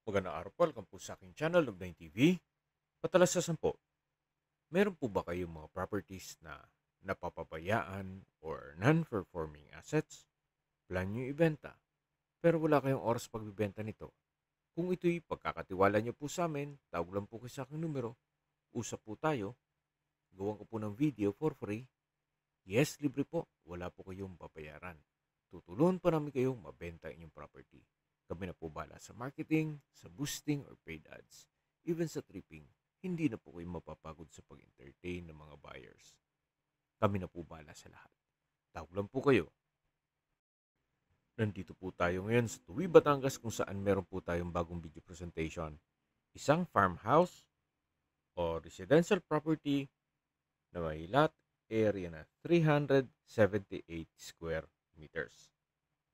Magandang araw po, welcome po sa aking channel, Log9 TV. Patalasasan po, meron po ba kayong mga properties na napapabayaan or non-performing assets? Plan nyo ibenta, pero wala kayong oras pagbibenta nito. Kung ito'y pagkakatiwala nyo po sa amin, tawag lang po kayo sa aking numero, usap po tayo, gawan ko po ng video for free. Yes, libre po, wala po kayong babayaran. Tutulungan pa namin kayong mabenta inyong property. Kami na po bala sa marketing, sa boosting or paid ads. Even sa tripping, hindi na po kayo mapapagod sa pag-entertain ng mga buyers. Kami na po bala sa lahat. Tawag lang po kayo. Nandito po tayo ngayon sa Tuwi, Batangas kung saan meron po tayong bagong video presentation. Isang farmhouse o residential property na may lot area na 378 square meters.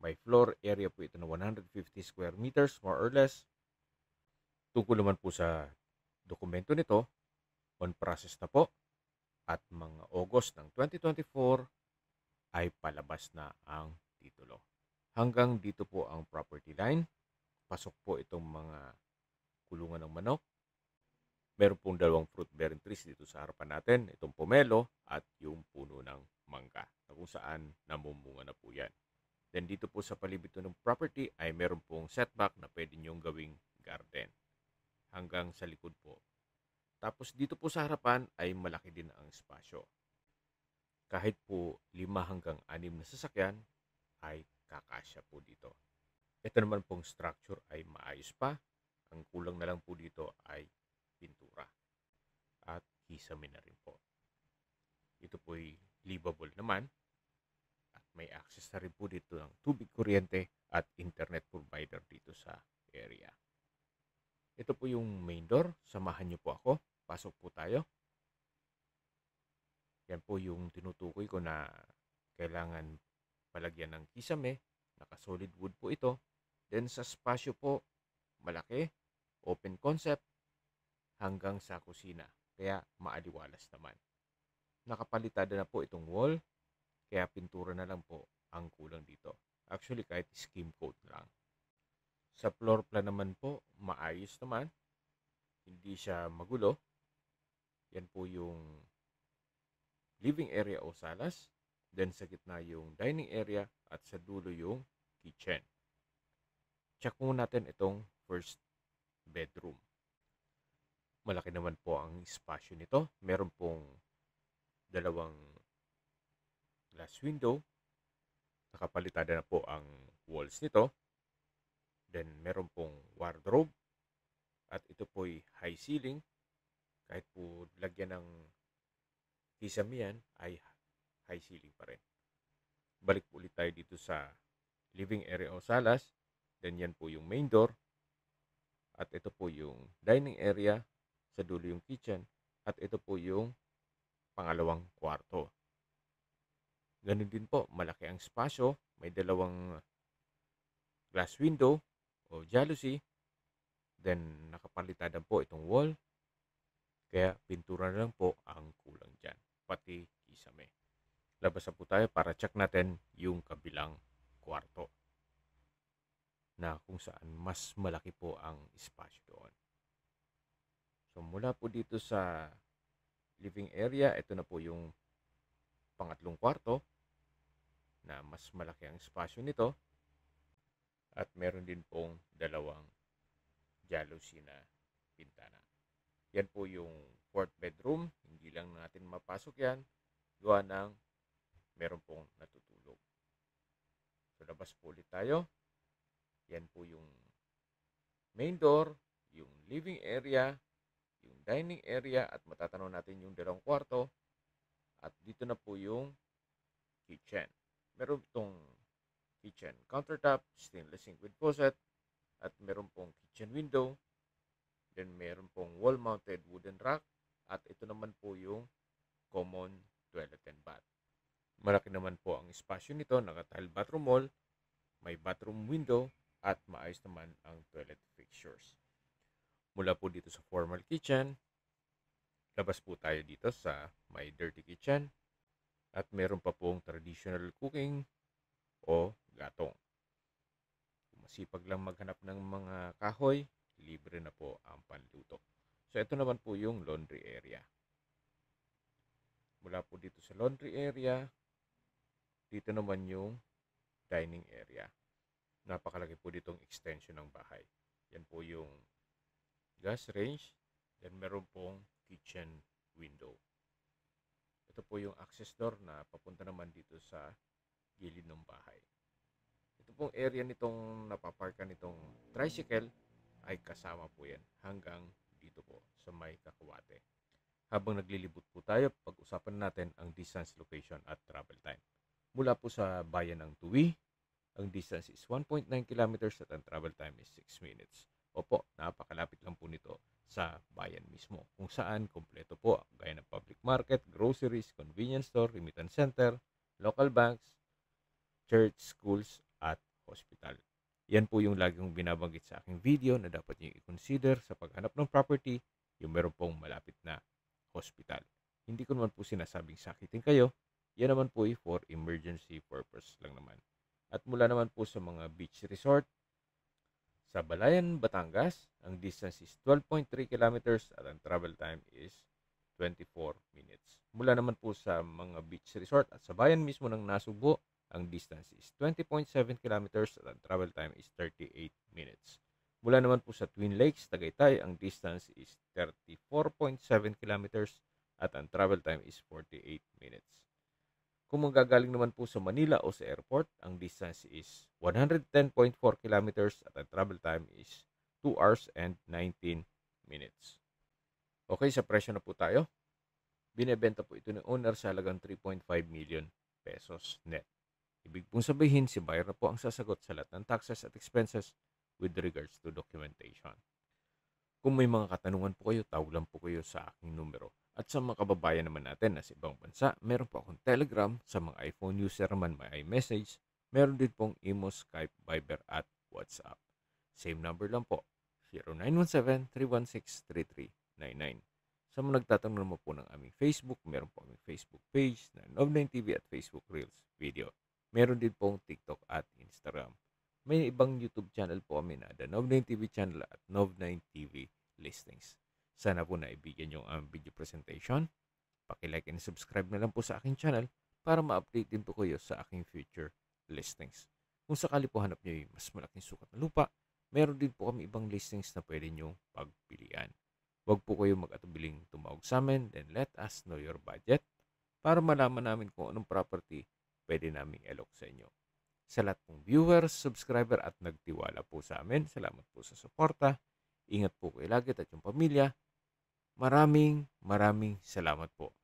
May floor area po ito na 150 square meters more or less. Tungkol naman po sa dokumento nito, on process na po at mga August ng 2024 ay palabas na ang titulo. Hanggang dito po ang property line. Pasok po itong mga kulungan ng manok. Meron pong dalawang fruit bearing trees dito sa harapan natin. Itong pomelo at yung puno ng mangga na kung saan namumunga na po yan. Then dito po sa palibot ng property ay meron pong setback na pwede nyong gawing garden. Hanggang sa likod po. Tapos dito po sa harapan ay malaki din ang espasyo. Kahit po 5 hanggang 6 na sasakyan ay kakasya po dito. Ito naman pong structure ay maayos pa. Ang kulang na lang po dito ay pintura. At kisame na rin po. Ito po'y livable naman. At may access na rin po dito ng tubig, kuryente at internet provider dito sa area. Ito po yung main door. Samahan niyo po ako. Pasok po tayo. Yan po yung tinutukoy ko na kailangan palagyan ng kisame. Naka-solid wood po ito. Then sa spasyo po, malaki, open concept, hanggang sa kusina. Kaya maaliwalas naman. Nakapalitada na po itong wall. Kaya pintura na lang po ang kulang dito. Actually, kahit skim coat lang. Sa floor plan naman po, maayos naman. Hindi siya magulo. Yan po yung living area o salas. Then sa gitna yung dining area at sa dulo yung kitchen. Check muna natin itong first bedroom. Malaki naman po ang espasyo nito. Meron pong dalawang glass window. Nakapalitada na po ang walls nito. Then meron pong wardrobe. At ito po'y high ceiling. Kahit po lagyan ng kisame yan, ay high ceiling pa rin. Balik po ulit tayo dito sa living area o salas. Then yan po yung main door. At ito po yung dining area. Sa dulo yung kitchen. At ito po yung pangalawang kwarto. Ganun din po, malaki ang espasyo. May dalawang glass window o jalousie. Then nakapalitada po itong wall. Kaya pintura na lang po ang kulang dyan. Pati kisame. Labas na po tayo para check natin yung kabilang kwarto. Na kung saan mas malaki po ang espasyo doon. So mula po dito sa living area, ito na po yung pangatlong kwarto na mas malaki ang espasyo nito. At meron din pong dalawang jalousie na pintana. Yan po yung fourth bedroom. Hindi lang natin mapasok yan. Gawa ng meron pong natutulog. So labas po ulit tayo. Yan po yung main door, yung living area, yung dining area, at matatanaw natin yung dalawang kwarto. At dito na po yung kitchen. Meron itong kitchen countertop, stainless sink with faucet, at meron pong kitchen window. Then meron pong wall-mounted wooden rack. At ito naman po yung common toilet and bath. Malaki naman po ang espasyo nito. Naka-tile bathroom wall. May bathroom window. At maayos naman ang toilet fixtures. Mula po dito sa formal kitchen, labas po tayo dito sa may dirty kitchen. At meron pa pong traditional cooking o gatong. Masipag lang maghanap ng mga kahoy, libre na po ang panluto. So ito naman po yung laundry area. Mula po dito sa laundry area, dito naman yung dining area. Napakalaki po ditong extension ng bahay. Yan po yung gas range. Then meron pong kitchen window. Ito po yung access door na papunta naman dito sa gilid ng bahay. Ito pong area nitong napaparkan nitong tricycle ay kasama po yan hanggang dito po sa may Kakuwate. Habang naglilibot po tayo, pag-usapan natin ang distance, location at travel time. Mula po sa bayan ng Tuwi, ang distance is 1.9 kilometers at ang travel time is 6 minutes. Opo, napakalapit lang po nito sa bayan mismo, kung saan kompleto po gaya ng public market, groceries, convenience store, remittance center, local banks, church, schools, at hospital. Yan po yung lagi kong binabanggit sa aking video na dapat nyo i-consider sa paghanap ng property, yung meron pong malapit na hospital. Hindi ko naman po sinasabing sakitin kayo, yan naman po ay for emergency purpose lang naman. At mula naman po sa mga beach resort, sa Balayan, Batangas, ang distance is 12.3 kilometers at ang travel time is 24 minutes. Mula naman po sa mga beach resort at sa bayan mismo ng Nasugbo, ang distance is 20.7 kilometers at ang travel time is 38 minutes. Mula naman po sa Twin Lakes, Tagaytay, ang distance is 34.7 kilometers at ang travel time is 48 minutes. Kung manggagaling naman po sa Manila o sa airport, ang distance is 110.4 kilometers at ang travel time is 2 hours and 19 minutes. Okay, sa presyo na po tayo. Binebenta po ito ng owner sa halagang 3.5 million pesos net. Ibig pong sabihin, si buyer na po ang sasagot sa lahat ng taxes at expenses with regards to documentation. Kung may mga katanungan po kayo, tawag lang po kayo sa aking numero. At sa mga kababayan naman natin na sa ibang bansa, meron po akong Telegram. Sa mga iPhone user naman, may iMessage. Meron din pong Imo, Skype, Viber at WhatsApp. Same number lang po, 0917-316-3399. Sa mga nagtatanong naman po ng aming Facebook, meron po aming Facebook page na Nov9TV at Facebook Reels video. Meron din pong TikTok at Instagram. May ibang YouTube channel po kami na The Nov9TV channel at Nov9TV listings. Sana po naibigyan nyo ang video presentation. Paki-like and subscribe na lang po sa aking channel para ma-update din po kayo sa aking future listings. Kung sakali po hanap nyo yung mas malaking sukat na lupa, meron din po kami ibang listings na pwede nyo pagpilian. Huwag po kayo mag-atubiling tumawag sa amin, then let us know your budget para malaman namin kung anong property pwede naming alok sa inyo. Sa lahat pong viewers, subscriber at nagtiwala po sa amin, salamat po sa suporta. Ingat po kayo lagi at yung pamilya. Maraming salamat po.